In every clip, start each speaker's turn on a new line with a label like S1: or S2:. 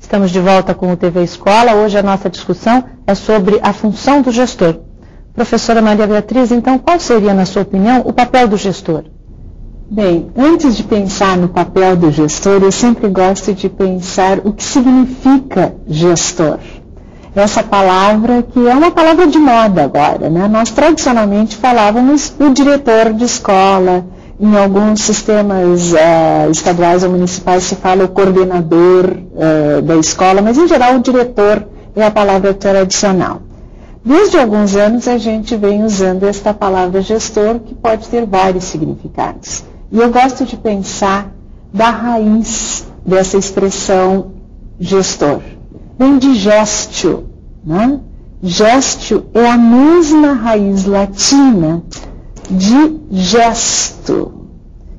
S1: Estamos de volta com o TV Escola. Hoje a nossa discussão é sobre a função do gestor. Professora Maria Beatriz, então, qual seria, na sua opinião, o papel do gestor?
S2: Bem, antes de pensar no papel do gestor, eu sempre gosto de pensar o que significa gestor. Essa palavra que é uma palavra de moda agora, né? Nós tradicionalmente falávamos o diretor de escola, em alguns sistemas estaduais ou municipais se fala o coordenador da escola, mas em geral o diretor é a palavra tradicional. Desde alguns anos a gente vem usando esta palavra gestor, que pode ter vários significados. E eu gosto de pensar da raiz dessa expressão gestor. Vem de gestio, né? Gestio é a mesma raiz latina de gesto,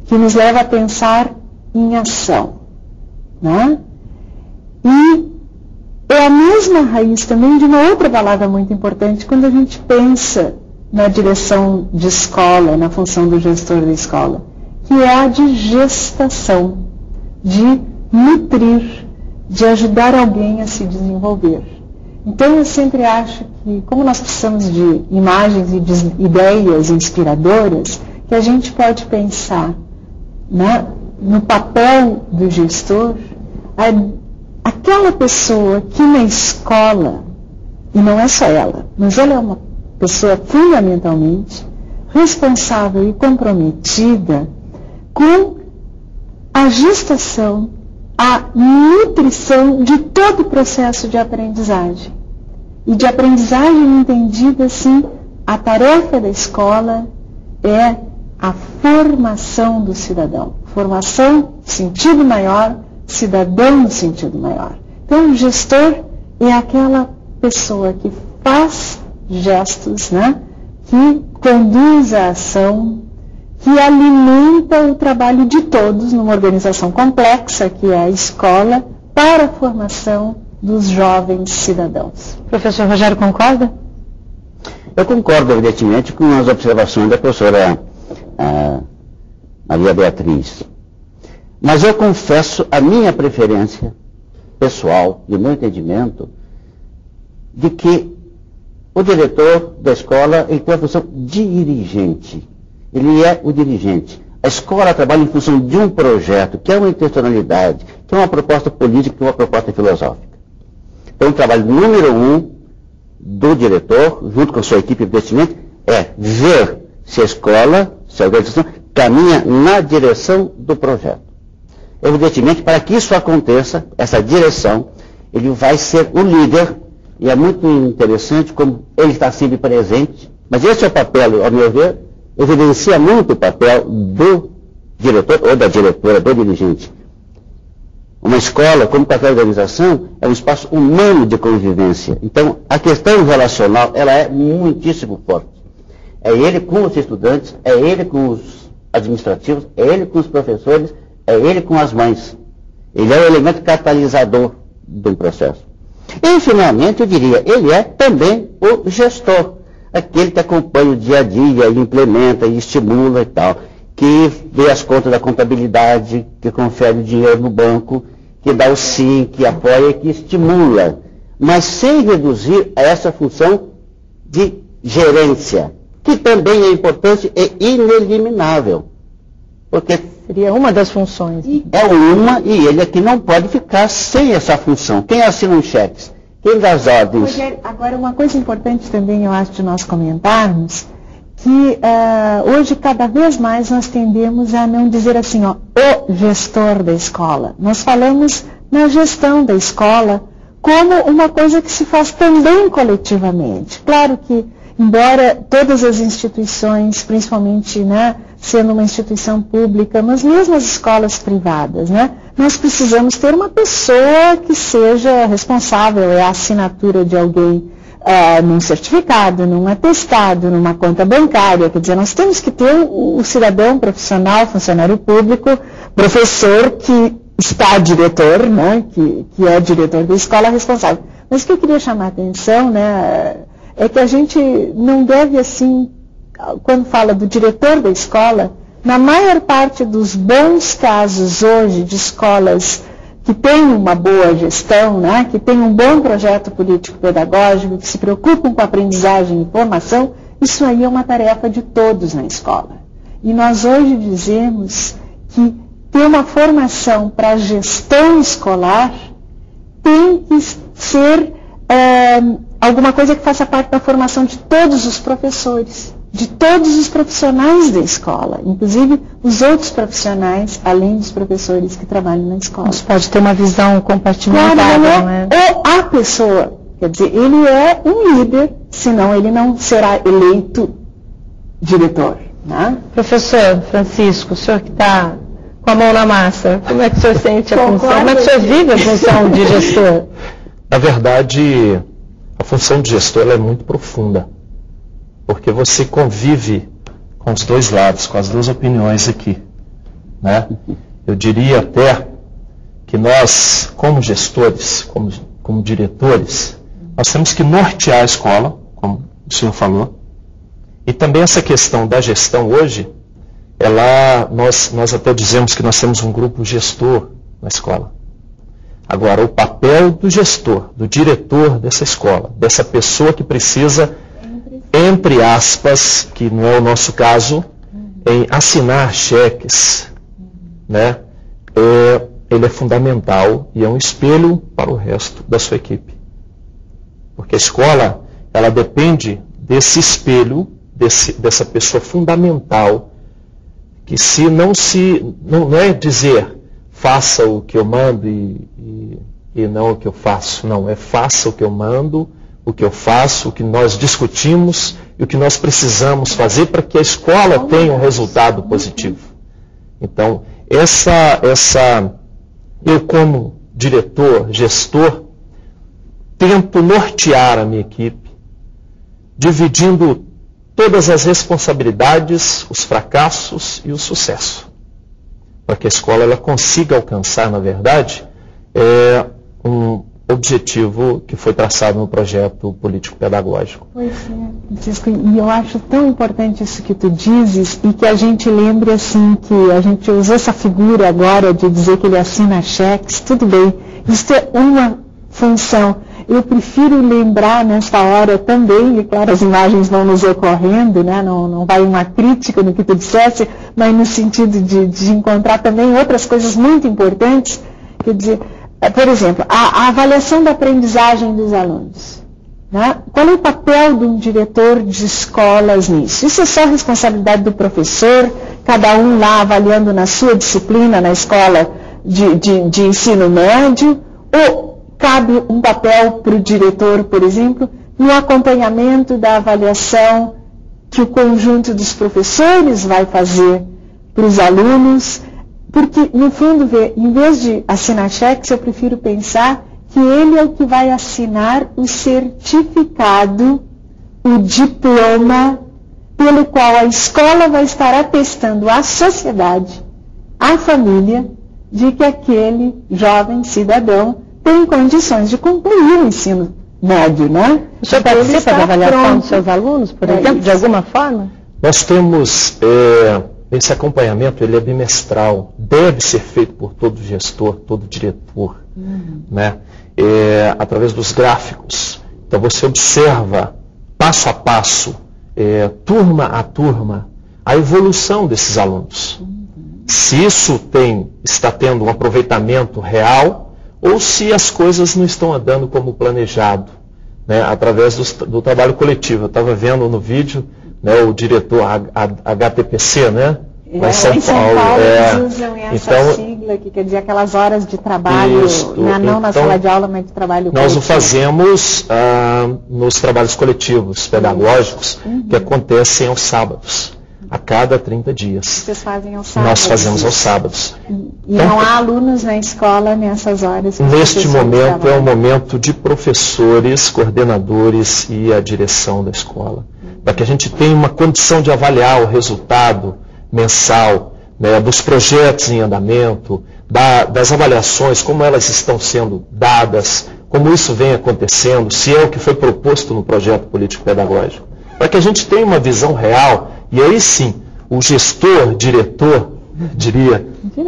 S2: que nos leva a pensar em ação, né? E é a mesma raiz também de uma outra palavra muito importante quando a gente pensa na direção de escola, na função do gestor da escola, que é a de gestação, de nutrir, de ajudar alguém a se desenvolver. Então eu sempre acho que, como nós precisamos de imagens e de ideias inspiradoras, que a gente pode pensar, né, no papel do gestor, aquela pessoa que na escola, e não é só ela, mas ela é uma pessoa fundamentalmente responsável e comprometida com a gestação, a nutrição de todo o processo de aprendizagem. E de aprendizagem entendida assim, a tarefa da escola é a formação do cidadão. Formação no sentido maior, cidadão no sentido maior. Então o gestor é aquela pessoa que faz gestos, né, que conduz a ação, que alimenta o trabalho de todos numa organização complexa, que é a escola, para a formação dos jovens cidadãos.
S1: Professor Rogério, concorda?
S3: Eu concordo, evidentemente, com as observações da professora Maria Beatriz. Mas eu confesso a minha preferência pessoal e o meu entendimento de que o diretor da escola tem a função dirigente. Ele é o dirigente. A escola trabalha em função de um projeto, que é uma intencionalidade, que é uma proposta política, que é uma proposta filosófica. Então, o trabalho número 1 do diretor, junto com a sua equipe, evidentemente, é ver se a escola, se a organização, caminha na direção do projeto. Evidentemente, para que isso aconteça, essa direção, ele vai ser o líder, e é muito interessante como ele está sempre presente, mas esse é o papel, ao meu ver, evidencia muito o papel do diretor ou da diretora, do dirigente. Uma escola, como qualquer organização, é um espaço humano de convivência. Então, a questão relacional, ela é muitíssimo forte. É ele com os estudantes, é ele com os administrativos, é ele com os professores, é ele com as mães. Ele é o elemento catalisador do processo. E, finalmente, eu diria, ele é também o gestor. Aquele que acompanha o dia a dia, implementa e estimula e tal, que vê as contas da contabilidade, que confere o dinheiro no banco, que dá o sim, que apoia e que estimula, mas sem reduzir a essa função de gerência, que também é importante e ineliminável, porque
S1: seria uma das funções.
S3: É uma, e ele aqui não pode ficar sem essa função. Quem assina os cheques? Quem dá as ordens?
S2: Rogério, agora uma coisa importante também, eu acho, de nós comentarmos, que hoje cada vez mais nós tendemos a não dizer assim, ó, o gestor da escola. Nós falamos na gestão da escola como uma coisa que se faz também coletivamente. Claro que, embora todas as instituições, principalmente, né, sendo uma instituição pública, mas mesmo as escolas privadas, né, nós precisamos ter uma pessoa que seja responsável, é a assinatura de alguém num certificado, num atestado, numa conta bancária. Quer dizer, nós temos que ter o cidadão profissional, funcionário público, professor que está diretor, né, que é diretor da escola responsável. Mas o que eu queria chamar a atenção, né, é que a gente não deve, assim, quando fala do diretor da escola, na maior parte dos bons casos hoje de escolas que tem uma boa gestão, né, que tem um bom projeto político-pedagógico, que se preocupam com a aprendizagem e formação, isso aí é uma tarefa de todos na escola. E nós hoje dizemos que ter uma formação para a gestão escolar tem que ser alguma coisa que faça parte da formação de todos os professores, de todos os profissionais da escola, inclusive os outros profissionais, além dos professores que trabalham na escola.
S1: Isso pode ter uma visão compartimentada,
S2: claro,
S1: não é?
S2: Ou a pessoa, quer dizer, ele é um líder, senão ele não será eleito diretor. Né?
S1: Professor Francisco, o senhor que está com a mão na massa, como é que o senhor sente a função? Como é que o senhor vive a função de gestor?
S4: Na verdade, a função de gestor ela é muito profunda, porque você convive com os dois lados, com as duas opiniões aqui. Né? Eu diria até que nós, como gestores, como diretores, nós temos que nortear a escola, como o senhor falou, e também essa questão da gestão hoje, nós até dizemos que nós temos um grupo gestor na escola. Agora, o papel do gestor, do diretor dessa escola, dessa pessoa que precisa, entre aspas, que não é o nosso caso, em assinar cheques, né? Ele é fundamental e é um espelho para o resto da sua equipe. Porque a escola, ela depende desse espelho, dessa pessoa fundamental, que não é dizer faça o que eu mando e não o que eu faço. Não, é faça o que eu mando, o que eu faço, o que nós discutimos e o que nós precisamos fazer para que a escola tenha um resultado positivo. Então, eu como diretor, gestor, tento nortear a minha equipe, dividindo todas as responsabilidades, os fracassos e o sucesso, para que a escola ela consiga alcançar, na verdade, um objetivo que foi traçado no projeto político-pedagógico.
S2: Pois é, Francisco, e eu acho tão importante isso que tu dizes, e que a gente lembre assim, que a gente usou essa figura agora de dizer que ele assina cheques, tudo bem, isso é uma função. Eu prefiro lembrar nesta hora também, e claro, as imagens vão nos ocorrendo, né? Não vai uma crítica no que tu dissesse, mas no sentido de encontrar também outras coisas muito importantes. Quer dizer, por exemplo, a avaliação da aprendizagem dos alunos. Né? Qual é o papel de um diretor de escolas nisso? Isso é só responsabilidade do professor, cada um lá avaliando na sua disciplina, na escola de ensino médio, ou cabe um papel para o diretor, por exemplo, no acompanhamento da avaliação que o conjunto dos professores vai fazer para os alunos, porque, no fundo, em vez de assinar cheques, eu prefiro pensar que ele é o que vai assinar o certificado, o diploma, pelo qual a escola vai estar atestando à sociedade, à família, de que aquele jovem cidadão tem condições de concluir o ensino médio, né?
S1: O senhor participa da avaliação dos seus alunos, por exemplo, de alguma forma?
S4: Nós temos, esse acompanhamento, ele é bimestral, deve ser feito por todo gestor, todo diretor, né? Através dos gráficos. Então você observa, passo a passo, turma a turma, a evolução desses alunos. Se isso está tendo um aproveitamento real, ou se as coisas não estão andando como planejado, né, através do trabalho coletivo. Eu estava vendo no vídeo, né, o diretor HTPC, né?
S2: Em São Paulo eles usam essa sigla, que quer dizer aquelas horas de trabalho, não na sala de aula, mas de trabalho coletivo.
S4: Nós o fazemos nos trabalhos coletivos pedagógicos, que acontecem aos sábados. A cada 30 dias.
S2: Vocês fazem aos sábados?
S4: Nós fazemos aos sábados.
S2: E então, não há alunos na escola nessas horas?
S4: Neste momento é um momento de professores, coordenadores e a direção da escola. Para que a gente tenha uma condição de avaliar o resultado mensal, né, dos projetos em andamento, das avaliações, como elas estão sendo dadas, como isso vem acontecendo, se é o que foi proposto no projeto político-pedagógico. Para que a gente tenha uma visão real. E aí sim, o gestor, diretor, diria,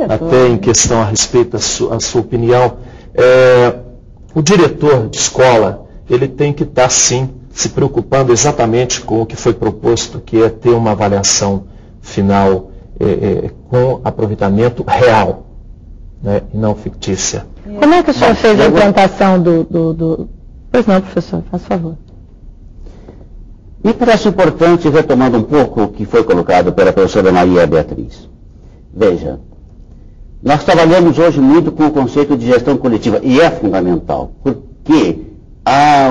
S4: até em questão a respeito da sua opinião. O diretor de escola, ele tem que estar, sim, se preocupando exatamente com o que foi proposto, que é ter uma avaliação final com aproveitamento real, né, e não fictícia.
S1: Como é que o senhor fez a implantação Pois não, professor, faz favor.
S3: Me parece importante, retomando um pouco o que foi colocado pela professora Maria Beatriz. Veja, nós trabalhamos hoje muito com o conceito de gestão coletiva, e é fundamental, porque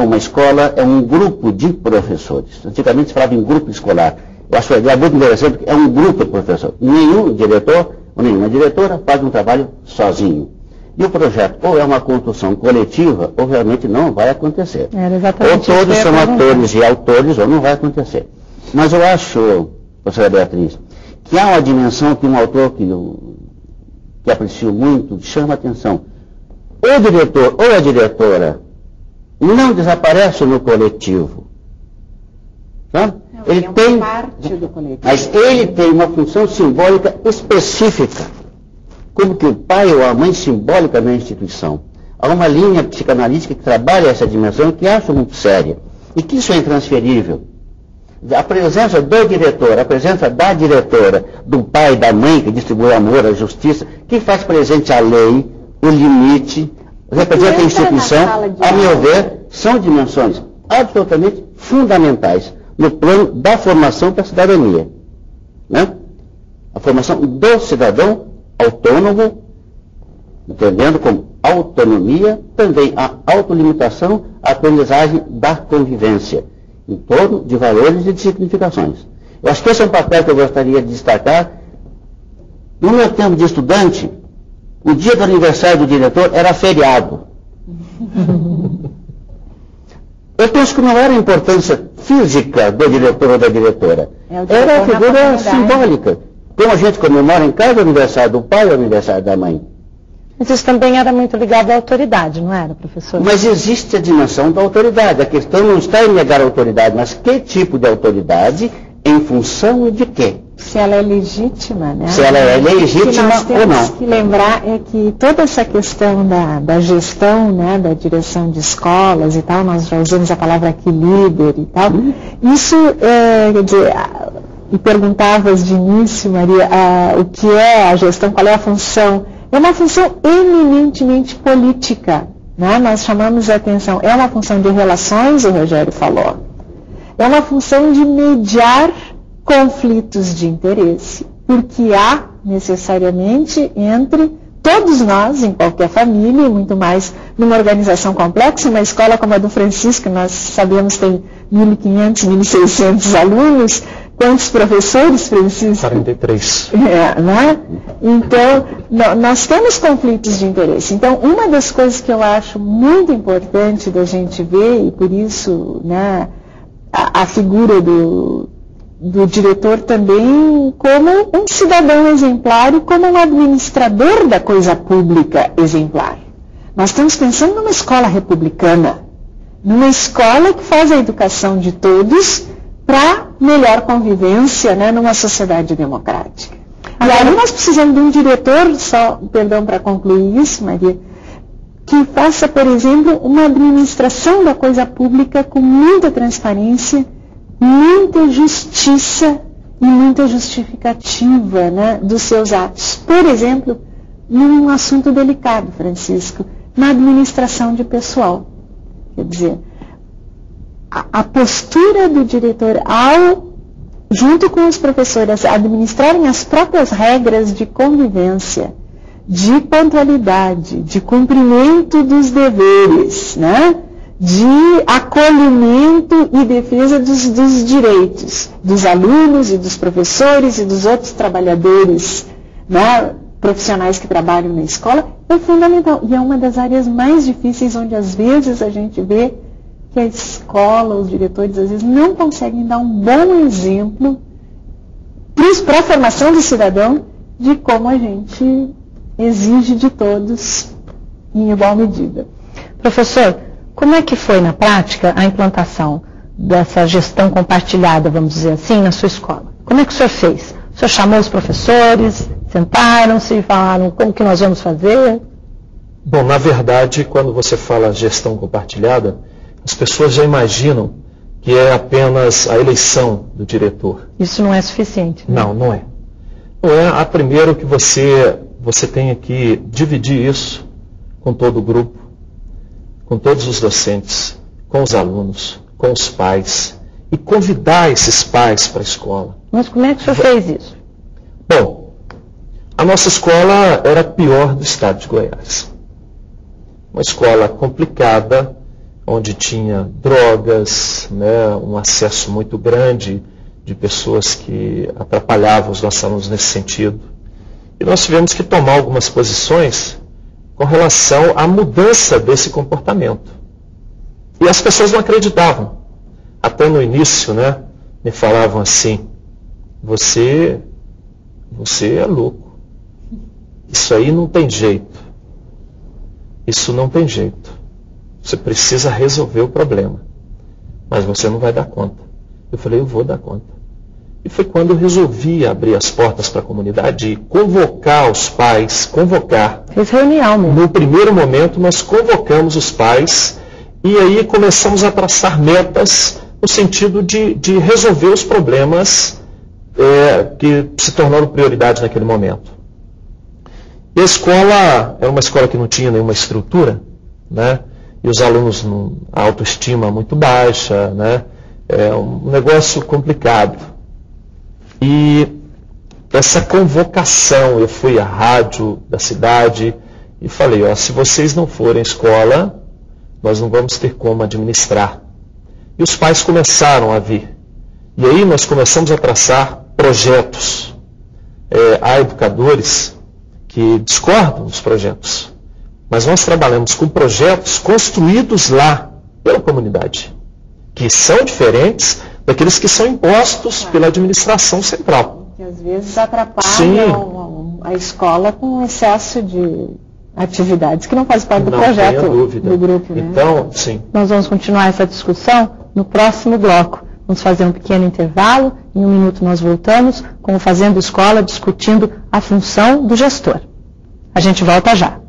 S3: uma escola é um grupo de professores. Antigamente se falava em grupo escolar. Eu acho a ideia muito interessante, porque é um grupo de professores. Nenhum diretor ou nenhuma diretora faz um trabalho sozinho. E o projeto ou é uma construção coletiva, ou realmente não vai acontecer. Ou todos são atores e autores, ou não vai acontecer. Mas eu acho, professora Beatriz, que há uma dimensão que um autor que aprecio muito chama a atenção. O diretor ou a diretora não desaparece no coletivo. Tá? Ele tem parte do coletivo. Mas ele tem uma função simbólica específica. Como que o pai ou a mãe simbólica na instituição. Há uma linha psicanalítica que trabalha essa dimensão que acho muito séria. E que isso é intransferível. A presença do diretor, a presença da diretora, do pai, da mãe que distribui amor, a justiça, que faz presente a lei, o limite, representa a instituição, a meu ver, são dimensões absolutamente fundamentais no plano da formação da cidadania. Né? A formação do cidadão autônomo, entendendo como autonomia, também a autolimitação, a aprendizagem da convivência, em torno de valores e de significações. Eu acho que esse é um papel que eu gostaria de destacar. No meu tempo de estudante, o dia do aniversário do diretor era feriado. Eu penso que não era a importância física do diretor ou da diretora, era a figura simbólica. Como a gente comemora em casa o aniversário do pai ou o aniversário da mãe.
S1: Mas isso também era muito ligado à autoridade, não era, professor?
S3: Mas existe a dimensão da autoridade. A questão não está em negar a autoridade, mas que tipo de autoridade, em função de quê?
S2: Se ela é legítima, né?
S3: Se ela é legítima ou não.
S2: O que lembrar é que toda essa questão da gestão, né, da direção de escolas e tal, nós já usamos a palavra aqui líder e tal, isso, quer dizer, e perguntavas de início, Maria, o que é a gestão, qual é a função? É uma função eminentemente política, né? Nós chamamos a atenção, é uma função de relações, o Rogério falou, é uma função de mediar conflitos de interesse, porque há necessariamente entre todos nós, em qualquer família, e muito mais numa organização complexa, uma escola como a do Francisco, nós sabemos tem 1.500, 1.600 alunos. Quantos professores, Francisco?
S4: 43.
S2: Né? Então, nós temos conflitos de interesse. Então, uma das coisas que eu acho muito importante da gente ver, e por isso, né, a figura do diretor também como um cidadão exemplar e como um administrador da coisa pública exemplar. Nós estamos pensando numa escola republicana, numa escola que faz a educação de todos para melhor convivência, né, numa sociedade democrática. E aí nós precisamos de um diretor, só, perdão para concluir isso, Maria, que faça, por exemplo, uma administração da coisa pública com muita transparência, muita justiça e muita justificativa, né, dos seus atos. Por exemplo, num assunto delicado, Francisco, na administração de pessoal. Quer dizer, a postura do diretor junto com os professores, administrarem as próprias regras de convivência, de pontualidade, de cumprimento dos deveres, né? De acolhimento e defesa dos direitos dos alunos e dos professores e dos outros trabalhadores, né, profissionais que trabalham na escola, é fundamental. E é uma das áreas mais difíceis onde às vezes a gente vê que a escola, os diretores, às vezes não conseguem dar um bom exemplo para a formação do cidadão de como a gente exige de todos em igual medida.
S1: Professor, como é que foi na prática a implantação dessa gestão compartilhada, vamos dizer assim, na sua escola? Como é que o senhor fez? O senhor chamou os professores, Sentaram-se e falaram como que nós vamos fazer?
S4: Bom, na verdade, quando você fala gestão compartilhada, as pessoas já imaginam que é apenas a eleição do diretor.
S1: Isso não é suficiente, né?
S4: Não, não é. Não é. Primeiro que você tem que dividir isso com todo o grupo, com todos os docentes, com os alunos, com os pais, e convidar esses pais para a escola.
S1: Mas como é que o senhor fez isso?
S4: Bom, a nossa escola era a pior do estado de Goiás. Uma escola complicada, onde tinha drogas, né, um acesso muito grande de pessoas que atrapalhavam os nossos alunos nesse sentido. E nós tivemos que tomar algumas posições com relação à mudança desse comportamento. E as pessoas não acreditavam. Até no início, né, me falavam assim: você é louco. Isso aí não tem jeito. Isso não tem jeito. Você precisa resolver o problema. Mas você não vai dar conta. Eu falei, eu vou dar conta. E foi quando eu resolvi abrir as portas para a comunidade e convocar os pais,
S1: Fez reunião mesmo.
S4: No primeiro momento, nós convocamos os pais e aí começamos a traçar metas no sentido de resolver os problemas que se tornaram prioridade naquele momento. E a escola era uma escola que não tinha nenhuma estrutura, né? E os alunos, a autoestima muito baixa, né? É um negócio complicado. E essa convocação, eu fui à rádio da cidade e falei, se vocês não forem à escola, nós não vamos ter como administrar. E os pais começaram a vir. E aí nós começamos a traçar projetos. Há educadores que discordam dos projetos, mas nós trabalhamos com projetos construídos lá pela comunidade, que são diferentes daqueles que são impostos pela administração central.
S2: Que às vezes atrapalham a escola com excesso de atividades que não fazem parte do projeto do grupo. Né?
S4: Então, sim.
S1: Nós vamos continuar essa discussão no próximo bloco. Vamos fazer um pequeno intervalo. Em 1 minuto nós voltamos com o Fazendo Escola, discutindo a função do gestor. A gente volta já.